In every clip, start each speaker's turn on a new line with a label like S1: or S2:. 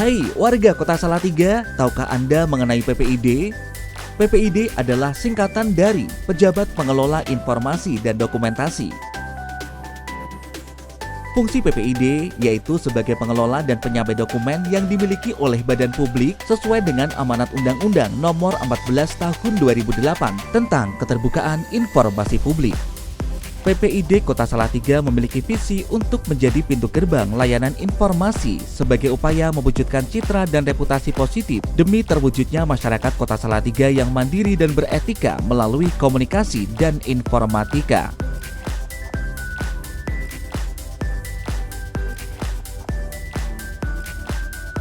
S1: Hai warga Kota Salatiga, tahukah Anda mengenai PPID? PPID adalah singkatan dari Pejabat Pengelola Informasi dan Dokumentasi. Fungsi PPID yaitu sebagai pengelola dan penyampai dokumen yang dimiliki oleh badan publik sesuai dengan amanat Undang-Undang Nomor 14 Tahun 2008 tentang Keterbukaan Informasi Publik. PPID Kota Salatiga memiliki visi untuk menjadi pintu gerbang layanan informasi sebagai upaya mewujudkan citra dan reputasi positif demi terwujudnya masyarakat Kota Salatiga yang mandiri dan beretika melalui komunikasi dan informatika.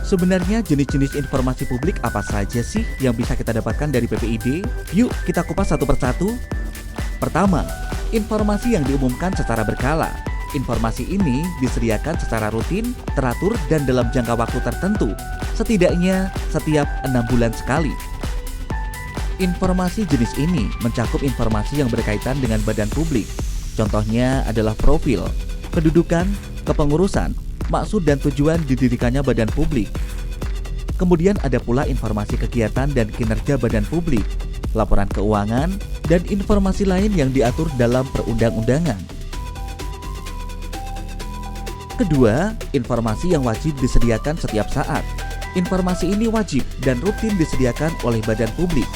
S1: Sebenarnya jenis-jenis informasi publik apa saja sih yang bisa kita dapatkan dari PPID? Yuk kita kupas satu persatu. Pertama, informasi yang diumumkan secara berkala. Informasi ini disediakan secara rutin, teratur, dan dalam jangka waktu tertentu, setidaknya setiap 6 bulan sekali. Informasi jenis ini mencakup informasi yang berkaitan dengan badan publik. Contohnya adalah profil, kedudukan, kepengurusan, maksud dan tujuan didirikannya badan publik. Kemudian ada pula informasi kegiatan dan kinerja badan publik, laporan keuangan, dan informasi lain yang diatur dalam perundang-undangan. Kedua, informasi yang wajib disediakan setiap saat. Informasi ini wajib dan rutin disediakan oleh badan publik.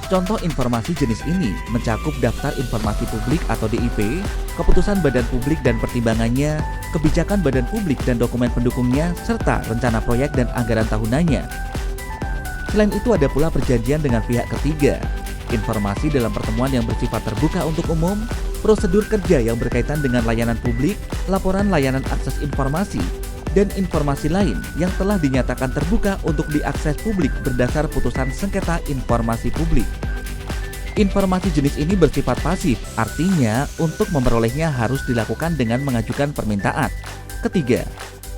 S1: Contoh informasi jenis ini mencakup daftar informasi publik atau DIP, keputusan badan publik dan pertimbangannya, kebijakan badan publik dan dokumen pendukungnya, serta rencana proyek dan anggaran tahunannya. Selain itu ada pula perjanjian dengan pihak ketiga, informasi dalam pertemuan yang bersifat terbuka untuk umum, prosedur kerja yang berkaitan dengan layanan publik, laporan layanan akses informasi, dan informasi lain yang telah dinyatakan terbuka untuk diakses publik berdasar putusan sengketa informasi publik. Informasi jenis ini bersifat pasif, artinya untuk memperolehnya harus dilakukan dengan mengajukan permintaan. Ketiga,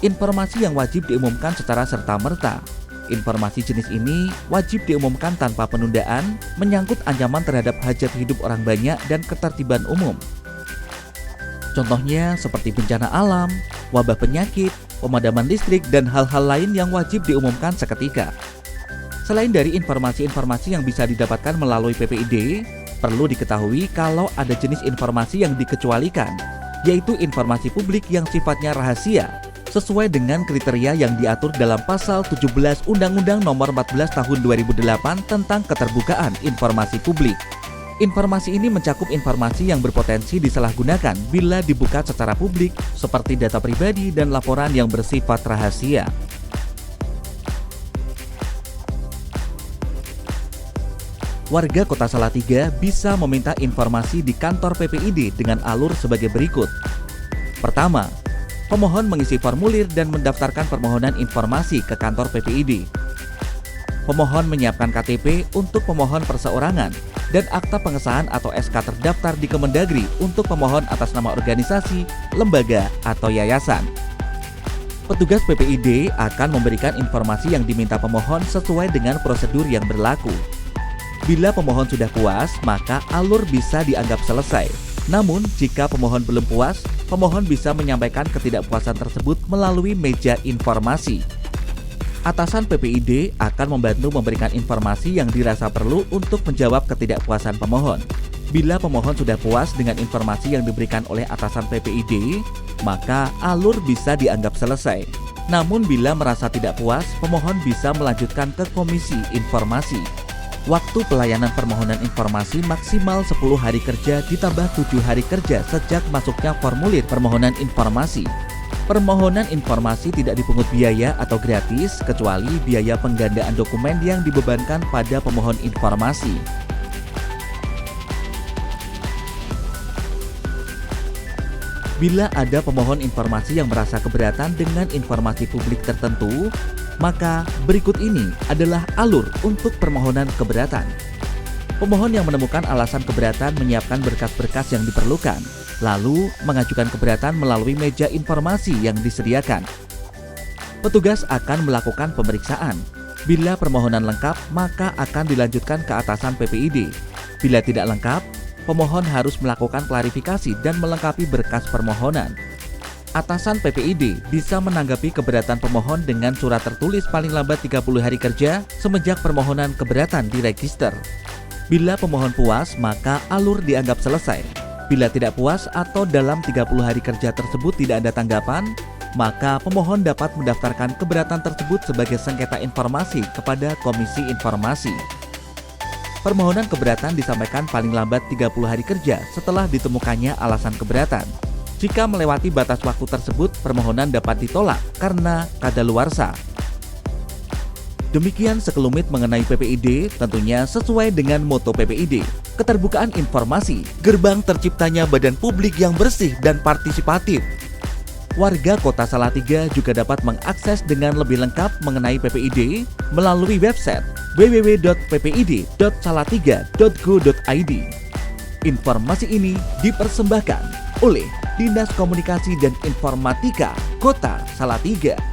S1: informasi yang wajib diumumkan secara serta-merta. Informasi jenis ini wajib diumumkan tanpa penundaan, menyangkut ancaman terhadap hajat hidup orang banyak dan ketertiban umum. Contohnya seperti bencana alam, wabah penyakit, pemadaman listrik, dan hal-hal lain yang wajib diumumkan seketika. Selain dari informasi-informasi yang bisa didapatkan melalui PPID, perlu diketahui kalau ada jenis informasi yang dikecualikan, yaitu informasi publik yang sifatnya rahasia, sesuai dengan kriteria yang diatur dalam pasal 17 Undang-Undang Nomor 14 Tahun 2008 tentang Keterbukaan Informasi Publik. Informasi ini mencakup informasi yang berpotensi disalahgunakan bila dibuka secara publik, seperti data pribadi dan laporan yang bersifat rahasia. Warga Kota Salatiga bisa meminta informasi di kantor PPID dengan alur sebagai berikut. Pertama, pemohon mengisi formulir dan mendaftarkan permohonan informasi ke kantor PPID. Pemohon menyiapkan KTP untuk pemohon perseorangan dan akta pengesahan atau SK terdaftar di Kemendagri untuk pemohon atas nama organisasi, lembaga, atau yayasan. Petugas PPID akan memberikan informasi yang diminta pemohon sesuai dengan prosedur yang berlaku. Bila pemohon sudah puas, maka alur bisa dianggap selesai. Namun, jika pemohon belum puas, pemohon bisa menyampaikan ketidakpuasan tersebut melalui meja informasi. Atasan PPID akan membantu memberikan informasi yang dirasa perlu untuk menjawab ketidakpuasan pemohon. Bila pemohon sudah puas dengan informasi yang diberikan oleh atasan PPID, maka alur bisa dianggap selesai. Namun bila merasa tidak puas, pemohon bisa melanjutkan ke komisi informasi. Waktu pelayanan permohonan informasi maksimal 10 hari kerja ditambah 7 hari kerja sejak masuknya formulir permohonan informasi. Permohonan informasi tidak dipungut biaya atau gratis kecuali biaya penggandaan dokumen yang dibebankan pada pemohon informasi. Bila ada pemohon informasi yang merasa keberatan dengan informasi publik tertentu, maka berikut ini adalah alur untuk permohonan keberatan. Pemohon yang menemukan alasan keberatan menyiapkan berkas-berkas yang diperlukan, lalu mengajukan keberatan melalui meja informasi yang disediakan. Petugas akan melakukan pemeriksaan. Bila permohonan lengkap, maka akan dilanjutkan ke atasan PPID. Bila tidak lengkap, pemohon harus melakukan klarifikasi dan melengkapi berkas permohonan. Atasan PPID bisa menanggapi keberatan pemohon dengan surat tertulis paling lambat 30 hari kerja semenjak permohonan keberatan diregister. Bila pemohon puas, maka alur dianggap selesai. Bila tidak puas atau dalam 30 hari kerja tersebut tidak ada tanggapan, maka pemohon dapat mendaftarkan keberatan tersebut sebagai sengketa informasi kepada Komisi Informasi. Permohonan keberatan disampaikan paling lambat 30 hari kerja setelah ditemukannya alasan keberatan. Jika melewati batas waktu tersebut, permohonan dapat ditolak karena kadaluarsa. Demikian sekelumit mengenai PPID, tentunya sesuai dengan moto PPID, keterbukaan informasi, gerbang terciptanya badan publik yang bersih dan partisipatif. Warga Kota Salatiga juga dapat mengakses dengan lebih lengkap mengenai PPID melalui website www.ppid.salatiga.go.id. Informasi ini dipersembahkan oleh Dinas Komunikasi dan Informatika Kota Salatiga.